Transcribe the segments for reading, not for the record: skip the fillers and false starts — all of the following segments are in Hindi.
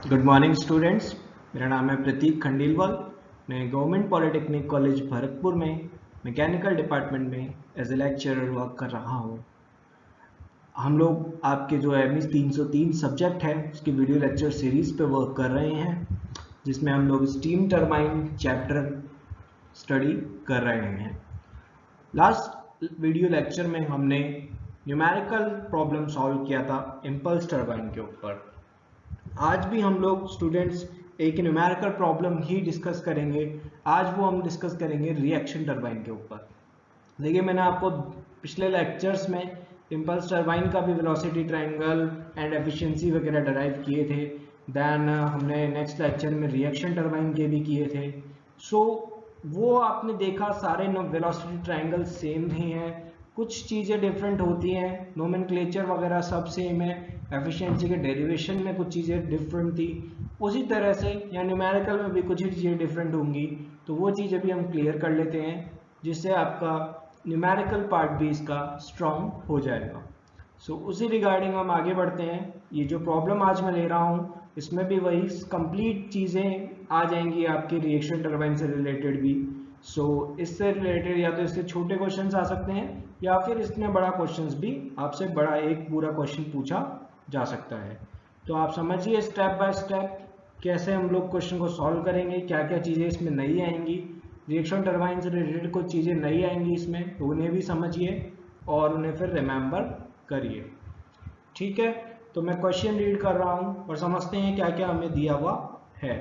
Good morning students. मेरा नाम है प्रतीक खंडेलवाल। मैं गवर्नमेंट पॉलिटेक्निक कॉलेज भरतपुर में मैकेनिकल डिपार्टमेंट में एज ए लेक्चरर वर्क कर रहा हूँ। हम लोग आपके जो एमई 303 सब्जेक्ट है उसकी वीडियो लेक्चर सीरीज पे वर्क कर रहे हैं, जिसमें हम लोग स्टीम टरबाइन चैप्टर स्टडी कर रहे हैं। लास्ट वीडियो लेक्चर में हमने न्यूमेरिकल प्रॉब्लम सॉल्व किया था इम्पल्स टरबाइन के ऊपर। आज भी हम लोग स्टूडेंट्स एक न्यूमेरिकल प्रॉब्लम ही डिस्कस करेंगे। आज वो हम डिस्कस करेंगे रिएक्शन टरबाइन के ऊपर। देखिए, मैंने आपको पिछले लेक्चर्स में इम्पल्स टरबाइन का भी वेलोसिटी ट्रायंगल एंड एफिशिएंसी वगैरह डराइव किए थे। देन हमने नेक्स्ट लेक्चर में रिएक्शन टरबाइन के भी किए थे। सो वो आपने देखा सारे वेलोसिटी ट्रायंगल सेम ही हैं, कुछ चीज़ें डिफरेंट होती हैं, नोमेनक्लेचर वगैरह सब सेम है, एफिशिएंसी के डेरिवेशन में कुछ चीज़ें डिफरेंट थी। उसी तरह से या न्यूमेरिकल में भी कुछ ही चीज़ें डिफरेंट होंगी, तो वो चीज़ें भी हम क्लियर कर लेते हैं, जिससे आपका न्यूमेरिकल पार्ट भी इसका स्ट्रॉन्ग हो जाएगा। सो उसी रिगार्डिंग हम आगे बढ़ते हैं। ये जो प्रॉब्लम आज मैं ले रहा हूँ इसमें भी वही कंप्लीट चीज़ें आ जाएंगी आपकी रिएक्शन टरबाइन से रिलेटेड भी। सो इससे रिलेटेड या तो इससे छोटे क्वेश्चंस आ सकते हैं या फिर इसमें बड़ा क्वेश्चंस भी आपसे बड़ा एक पूरा क्वेश्चन पूछा जा सकता है। तो आप समझिए स्टेप बाय स्टेप कैसे हम लोग क्वेश्चन को सॉल्व करेंगे, क्या क्या चीज़ें इसमें नई आएंगी, रिएक्शन टरबाइन से रिलेटेड कुछ चीज़ें नई आएंगी इसमें, तो उन्हें भी समझिए और उन्हें फिर रिमेंबर करिए। ठीक है, तो मैं क्वेश्चन रीड कर रहा हूँ और समझते हैं क्या क्या हमें दिया हुआ है।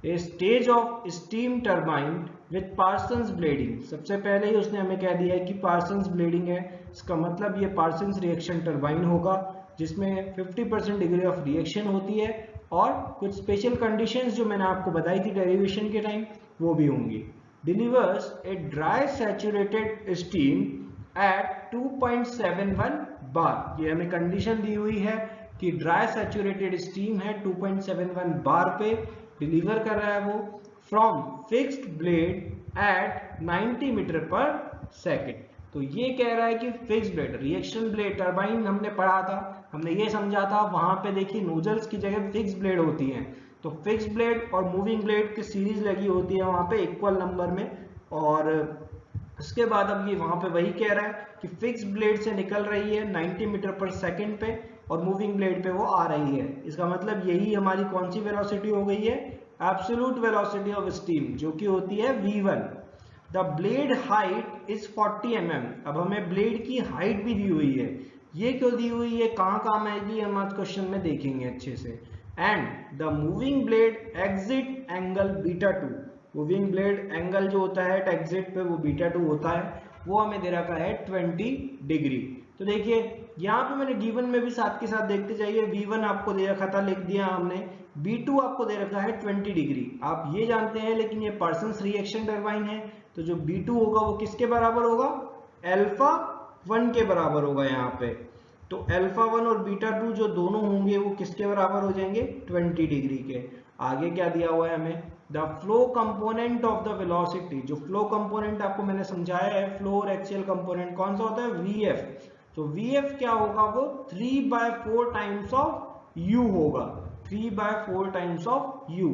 A stage of steam turbine with Parsons blending. सबसे पहले ही उसने हमें कह दिया है कि पार्सन्स ब्लेडिंग है, इसका मतलब ये पार्सन्स रिएक्शन टरबाइन होगा जिसमें 50% डिग्री ऑफ रिएक्शन होती है और कुछ स्पेशल कंडीशंस जो मैंने आपको बताई थी डेरिवेशन के टाइम वो भी होंगी। Delivers a dry saturated steam eight 2.71 बार। ये हमें कंडीशन दी हुई है कि ड्राई सैचुरेटेड स्टीम है 2.71 बार पे डिलीवर कर रहा है वो from fixed blade at 90 metre per second. तो ये कह रहा है कि fixed blade reaction blade turbine हमने पढ़ा था, हमने ये समझा था वहां पे देखिए नोजल्स की जगह फिक्स्ड ब्लेड होती हैं, तो फिक्स्ड ब्लेड और मूविंग ब्लेड की सीरीज लगी होती है वहां पे इक्वल नंबर में। और उसके बाद अब ये वहां पे वही कह रहा है कि फिक्स्ड ब्लेड से निकल रही है 90 मीटर पर सेकेंड पे और मूविंग ब्लेड पे वो आ रही है। इसका मतलब यही हमारी कौन सी वेलोसिटी हो गई है, एब्सोल्यूट वेलोसिटी ऑफ स्टीम, जो कि होती है v1। The blade height is 40 mm। अब हमें ब्लेड की हाइट भी दी हुई है, ये क्यों दी हुई है, कहाँ काम आएगी हम आज क्वेश्चन में देखेंगे अच्छे से। And the moving blade exit angle β2। Moving blade angle जो होता है एग्जिट पे वो β2 होता है, वो हमें दे रखा है 20 डिग्री। तो देखिए यहाँ पे मैंने गिवन में भी साथ के साथ देखते जाइए, v1 आपको दे रखा था, लिख दिया हमने, b2 आपको दे रखा है 20 डिग्री। आप ये जानते हैं लेकिन ये पार्सन्स रिएक्शन टरबाइन है, तो जो b2 होगा वो किसके बराबर होगा, अल्फा 1 के बराबर होगा यहाँ पे। तो अल्फा 1 और β2 जो दोनों होंगे वो किसके बराबर हो जाएंगे, 20 डिग्री के। आगे क्या दिया हुआ है हमें, the flow component of the velocity. जो फ्लो कंपोनेंट आपको मैंने समझाया है, फ्लो और एक्सियल कंपोनेंट कौन सा होता है, vf। तो vf क्या होगा, वो 3/4 टाइम्स ऑफ u होगा, 3/4 टाइम्स ऑफ u।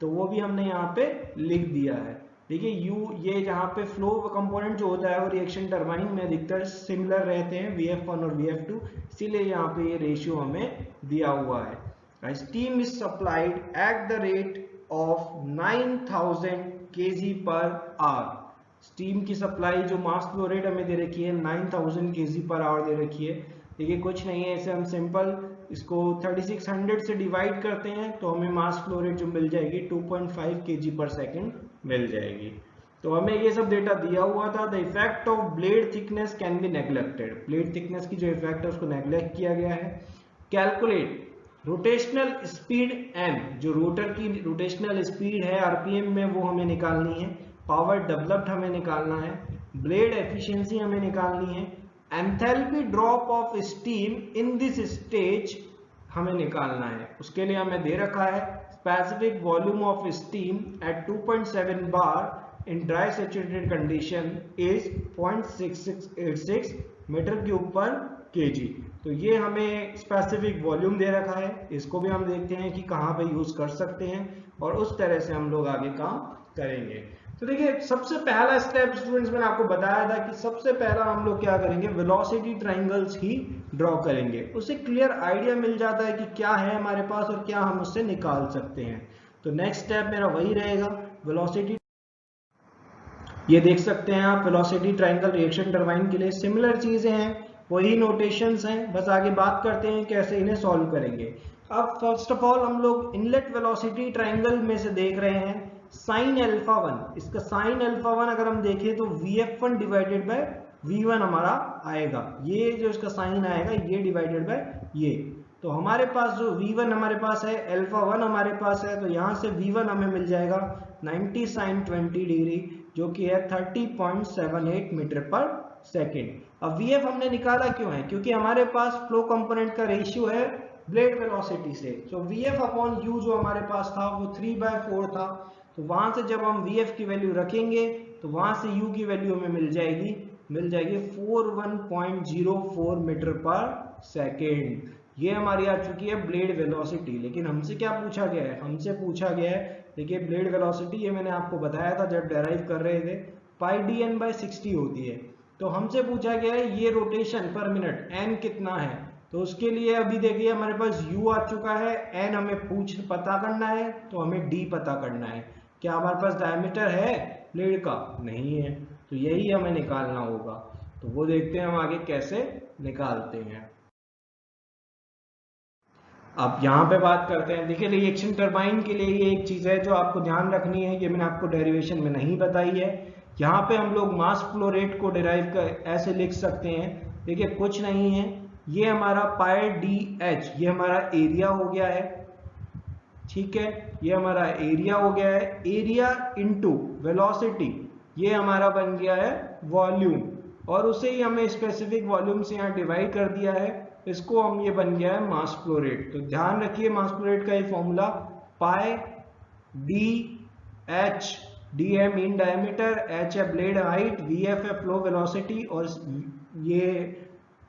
तो वो भी हमने यहाँ पे लिख दिया है। देखिए u ये जहाँ पे फ्लो कंपोनेंट जो होता है वो रिएक्शन टरबाइन में अधिकतर सिमिलर रहते हैं, vf1 और vf2, इसीलिए यहाँ पे ये रेशियो हमें दिया हुआ है। Steam is supplied at the rate of 9000 kg per hour. Steam की सप्लाई जो मास फ्लो रेट हमें दे रखी है 9000 kg पर आवर दे रखी है। देखिए कुछ नहीं है, इसे हम सिंपल इसको 3600 से डिवाइड करते हैं तो हमें मास फ्लो रेट जो मिल जाएगी 2.5 kg पर सेकेंड मिल जाएगी। तो हमें ये सब डेटा दिया हुआ था। The effect of blade thickness can be neglected. Blade thickness की जो इफेक्ट है उसको नेग्लेक्ट किया गया है। कैलकुलेट रोटेशनल स्पीड m, जो रोटर की रोटेशनल स्पीड है आरपीएम में वो हमें निकालनी है। पावर डेवलप्ड हमें निकालना है। ब्लेड एफिशिएंसी हमें निकालनी है। Enthalpy drop of steam in this stage हमें निकालना है। उसके लिए हमें दे रखा है specific volume of steam at 2.7 bar in dry saturated condition is 0.6686 metre cube per kg. तो ये हमें स्पेसिफिक वॉल्यूम दे रखा है, इसको भी हम देखते हैं कि कहाँ पे यूज कर सकते हैं और उस तरह से हम लोग आगे काम करेंगे। तो देखिए सबसे पहला स्टेप स्टूडेंट्स मैंने आपको बताया था कि सबसे पहला हम लोग क्या करेंगे, वेलोसिटी ट्रायंगल्स ही ड्रॉ करेंगे। उससे क्लियर आइडिया मिल जाता है कि क्या है हमारे पास और क्या हम उससे निकाल सकते हैं। तो नेक्स्ट स्टेप मेरा वही रहेगा, वेलोसिटी। ये देख सकते हैं आप वेलोसिटी ट्रायंगल रिएक्शन टरबाइन के लिए सिमिलर चीजें हैं, वही नोटेशंस हैं, बस आगे बात करते हैं कैसे इन्हें सॉल्व करेंगे। अब फर्स्ट ऑफ ऑल हम लोग इनलेट वेलोसिटी ट्रायंगल में से देख रहे हैं साइन अल्फा 1। इसका साइन अल्फा 1 अगर हम देखें तो VF1 डिवाइडेड बाय V1 हमारा आएगा। ये जो इसका साइन आएगा ये डिवाइडेड बाय ये। तो हमारे पास जो V1 हमारे पास है, अल्फा 1 हमारे पास है, तो यहाँ से V1 हमें मिल जाएगा 90 साइन 20 डिग्री, जो कि है 30.78 मीटर पर सेकेंड। अब VF हमने निकाला क्यों है, क्योंकि हमारे पास फ्लो कंपोनेंट का रेशियो है ब्लेड वेलोसिटी से। तो VF अपॉन U जो हमारे पास था वो 3/4 था। तो वहां से जब हम VF की वैल्यू रखेंगे तो वहां से U की वैल्यू हमें मिल जाएगी 41.04 मीटर पर सेकेंड। ये हमारी आ चुकी है ब्लेड वेलोसिटी। लेकिन हमसे क्या पूछा गया है, हमसे पूछा गया है, देखिए ब्लेड वेलोसिटी ये मैंने आपको बताया था जब डेराइव कर रहे थे, πdn/60 होती है। तो हमसे पूछा गया है ये रोटेशन पर मिनट n कितना है। तो उसके लिए अभी देखिए हमारे पास u आ चुका है, n हमें पता करना है, तो हमें d पता करना है। क्या हमारे पास डायमीटर है ब्लेड का? नहीं है, तो यही हमें निकालना होगा। तो वो देखते हैं हम आगे कैसे निकालते हैं। अब यहाँ पे बात करते हैं, देखिए रिएक्शन टरबाइन के लिए ये एक चीज़ है जो आपको ध्यान रखनी है, ये मैंने आपको डेरिवेशन में नहीं बताई है। यहाँ पे हम लोग मास फ्लो रेट को डिराइव कर ऐसे लिख सकते हैं, देखिए कुछ नहीं है, ये हमारा पाई डी एच, ये हमारा एरिया हो गया है, ठीक है, ये हमारा एरिया हो गया है, एरिया इनटू वेलोसिटी ये हमारा बन गया है वॉल्यूम, और उसे ही हमें स्पेसिफिक वॉल्यूम से यहाँ डिवाइड कर दिया है, इसको हम ये बन गया है मास फ्लो रेट। तो ध्यान रखिए मास फ्लो रेट का ये फॉर्मूला पाई डी एच, डी है मीन डायमीटर, एच है ब्लेड हाइट, वी एफ है फ्लो वेलोसिटी, और ये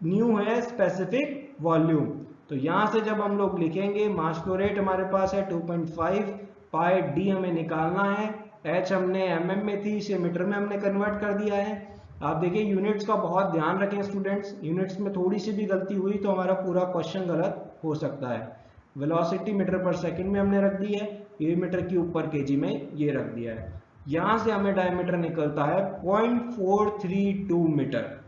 न्यू है स्पेसिफिक वॉल्यूम। तो यहां से जब हम लोग लिखेंगे मास फ्लो रेट हमारे पास है 2.5, पाई डी हमें निकालना है, एच हमने mm में थी इसे मीटर में हमने कन्वर्ट कर दिया है। आप देखिए यूनिट्स का बहुत ध्यान रखें स्टूडेंट्स, यूनिट्स में थोड़ी सी भी गलती हुई तो हमारा पूरा क्वेश्चन गलत हो सकता है। वेलोसिटी मीटर पर सेकंड में हमने रख दी है, ये मीटर क्यूब पर केजी में ये रख दिया है। यहां से हमें डायमीटर निकलता है 0.432 मीटर।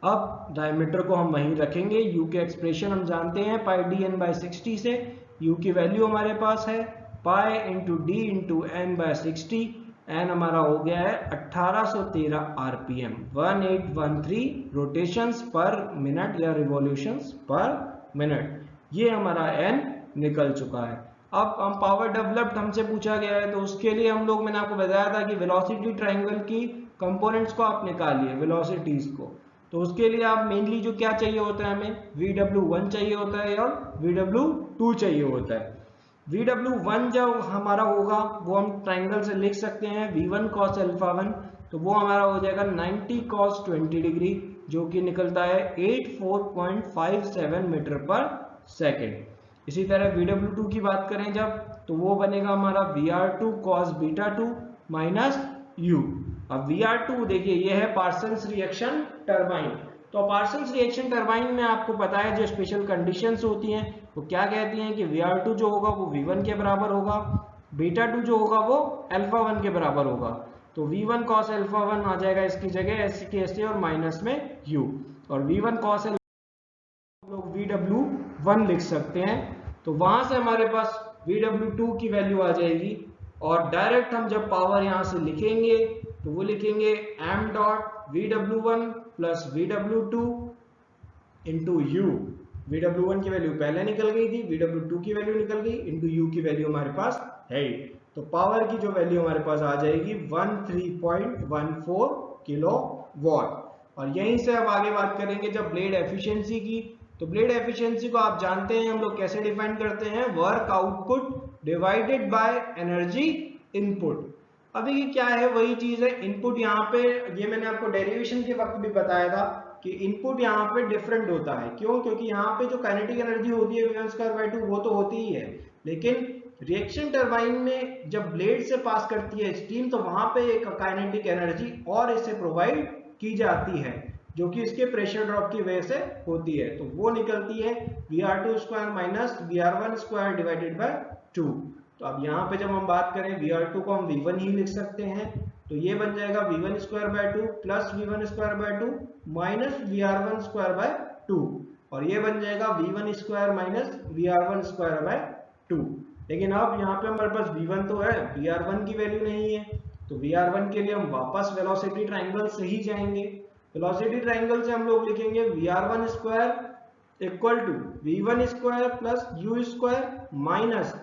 अब डायमीटर को हम वहीं रखेंगे, u के एक्सप्रेशन हम जानते हैं πdn/60 से, u की वैल्यू हमारे पास है pi into D into n/60, n हमारा हो गया है 1813 rpm, 1813 रोटेशंस पर मिनट या रिवॉल्यूशंस पर मिनट, ये हमारा n निकल चुका है। अब हम पावर डेवलप्ड हमसे पूछा गया है, तो उसके लिए हम लोग, मैंने आपको बताया था कि वेलोसिटी ट्रायंगल की कंपोनेंट्स को आप निकालिए वेलोसिटीज को। तो उसके लिए आप मेनली जो क्या चाहिए होता है, हमें VW1 चाहिए होता है और VW2 चाहिए होता है। VW1 जब हमारा होगा वो हम ट्रायंगल से लिख सकते हैं V1 cos अल्फा 1, तो वो हमारा हो जाएगा 90 cos 20 डिग्री, जो कि निकलता है 84.57 मीटर पर सेकेंड। इसी तरह VW2 की बात करें जब, तो वो बनेगा हमारा VR2 cos beta 2 minus U। अब VR2 देखिए ये है पार्सन्स रिएक्शन टरबाइन। तो पार्सन्स रिएक्शन टरबाइन में आपको पता है जो स्पेशल कंडीशंस होती हैं वो क्या कहती हैं कि VR2 जो होगा वो V1 के बराबर होगा, बीटा 2 जो होगा वो अल्फा 1 के बराबर होगा। तो V1 cos अल्फा 1 आ जाएगा इसकी जगह ऐसे के ऐसे और माइनस में U, और V1 cos अल्फा लोग VW1 लिख सकते हैं। तो वहां से हमारे पास VW2 की वैल्यू आ जाएगी, और डायरेक्ट हम जब पावर यहां से लिखेंगे तो वो लिखेंगे m dot VW1 plus VW2 into U। VW1 की वैल्यू पहले निकल गई थी, VW2 की वैल्यू निकल गई, इंटू U की वैल्यू हमारे पास है। तो पावर की जो वैल्यू हमारे पास आ जाएगी 13.14 किलो वॉट। और यहीं से अब आगे बात करेंगे जब ब्लेड एफिशिएंसी की। तो ब्लेड एफिशिएंसी को आप जानते हैं हम लोग कैसे डिफाइन करते हैं, work output divided by energy input. अभी ये क्या है, वही चीज है इनपुट। यहाँ पे ये मैंने आपको डेरिवेशन के वक्त भी बताया था कि इनपुट यहाँ पे डिफरेंट होता है। क्यों? क्योंकि यहाँ पे जो काइनेटिक एनर्जी होती है v1/2 वो तो होती ही है, लेकिन रिएक्शन टरबाइन में जब ब्लेड से पास करती है स्टीम तो वहां पे एक काइनेटिक एनर्जी और इसे प्रोवाइड की जाती है, जो कि इसके प्रेशर ड्रॉप की वजह से होती है। तो वो निकलती है Vr2² minus Vr1² divided by 2। तो अब यहाँ पे जब हम बात करें Vr2 को हम V1 ही लिख सकते हैं, तो ये बन जाएगा V1/2 plus V1/2 minus Vr1/2, और ये बन जाएगा V1² माइनस Vr1/2। लेकिन अब यहाँ पे हमारे पास V1 तो है, Vr1 की वैल्यू नहीं है, तो Vr1 के लिए हम वापस वेलोसिटी ट्रायंगल से ही जाएंगे। वेलोसिटी ट्रायंगल से हम लोग लिखेंगे Vr1² equal to V1² plus U² minus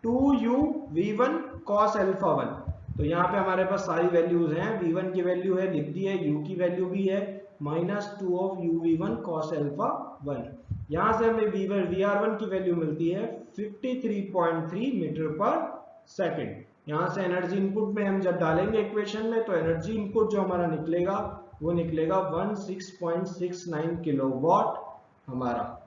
2U V1 cos alpha 1। तो यहाँ पे हमारे पास सारी वैल्यूज हैं, V1 की वैल्यू है लिख दी है, U की वैल्यू भी है minus 2 of UV1 cos alpha 1। यहाँ से हमें Vr1 की वैल्यू मिलती है 53.3 मीटर पर सेकेंड। यहाँ से एनर्जी इनपुट में हम जब डालेंगे इक्वेशन में तो एनर्जी इनपुट जो हमारा निकलेगा वो निकलेगा 16.69 किलोवाट हमारा।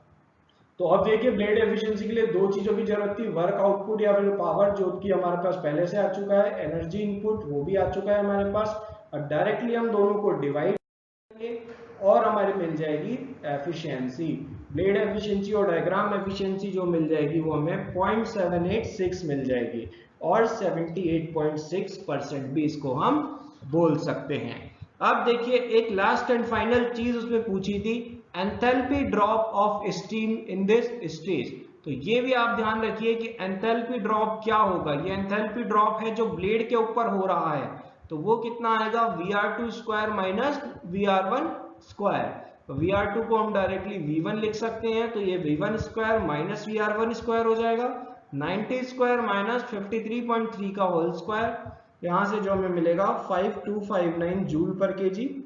तो अब देखिए ब्लेड एफिशिएंसी के लिए दो चीजों की जरूरत थी, वर्क आउटपुट या फिर पावर, जो कि हमारे पास पहले से आ चुका है, एनर्जी इनपुट वो भी आ चुका है हमारे पास। अब डायरेक्टली हम दोनों को डिवाइड करेंगे और हमारी मिल जाएगी एफिशिएंसी। ब्लेड एफिशिएंसी और डायग्राम एफिशिएंसी जो मिल जाएगी वो हमें 0.786 मिल जाएगी, और 78.6% भी इसको हम बोल सकते हैं। अब देखिए एक लास्ट एंड फाइनल चीज उसमें पूछी थी, enthalpy drop of steam in this stage. तो ये भी आप ध्यान रखिए कि एंथैल्पी ड्रॉप क्या होगा। ये एंथैल्पी ड्रॉप है जो ब्लेड के ऊपर हो रहा है, तो वो कितना आएगा Vr2² माइनस Vr1²। तो Vr2 को हम डायरेक्टली V1 लिख सकते हैं, तो ये V1² माइनस Vr1² हो जाएगा 90² माइनस 53.3 का होल स्क्वायर। यहाँ से जो हमें मिलेगा 5259 जूल पर केजी,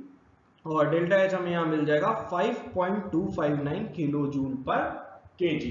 और डेल्टा एच हमें यहाँ मिल जाएगा 5.259 किलो जूल पर केजी।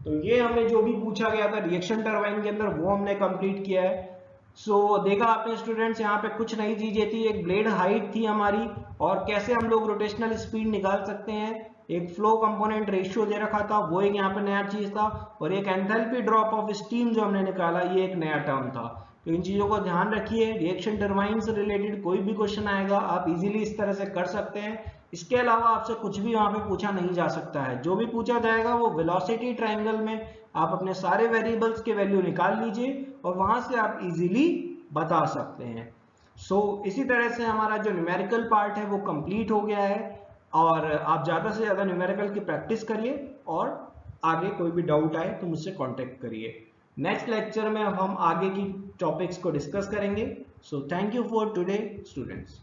तो ये हमें जो भी पूछा गया था रिएक्शन टरबाइन के अंदर वो हमने कंप्लीट किया है। सो देखा आपने स्टूडेंट्स, यहाँ पे कुछ नई चीजें थी, एक ब्लेड हाइट थी हमारी, और कैसे हम लोग रोटेशनल स्पीड निकाल सकते हैं, एक फ्लो कंपोनेंट रेशियो दे रखा था वो एक यहाँ पे नया चीज था, और एक एंथैल्पी ड्रॉप ऑफ स्टीम जो हमने निकाला ये एक नया टर्म था। तो इन चीजों को ध्यान रखिए, रिएक्शन टरबाइन से रिलेटेड कोई भी क्वेश्चन आएगा आप इजीली इस तरह से कर सकते हैं। इसके अलावा आपसे कुछ भी वहां पे पूछा नहीं जा सकता है, जो भी पूछा जाएगा वो वेलोसिटी ट्रायंगल में आप अपने सारे वेरिएबल्स के वैल्यू निकाल लीजिए और वहां से आप इजीली बता सकते हैं। इसी तरह से हमारा जो न्यूमेरिकल पार्ट है वो कंप्लीट हो गया है, और आप ज़्यादा से ज़्यादा न्यूमेरिकल की प्रैक्टिस करिए, और आगे कोई भी डाउट आए तो मुझसे कांटेक्ट करिए। नेक्स्ट लेक्चर में अब हम आगे की टॉपिक्स को डिस्कस करेंगे। So thank you for today students.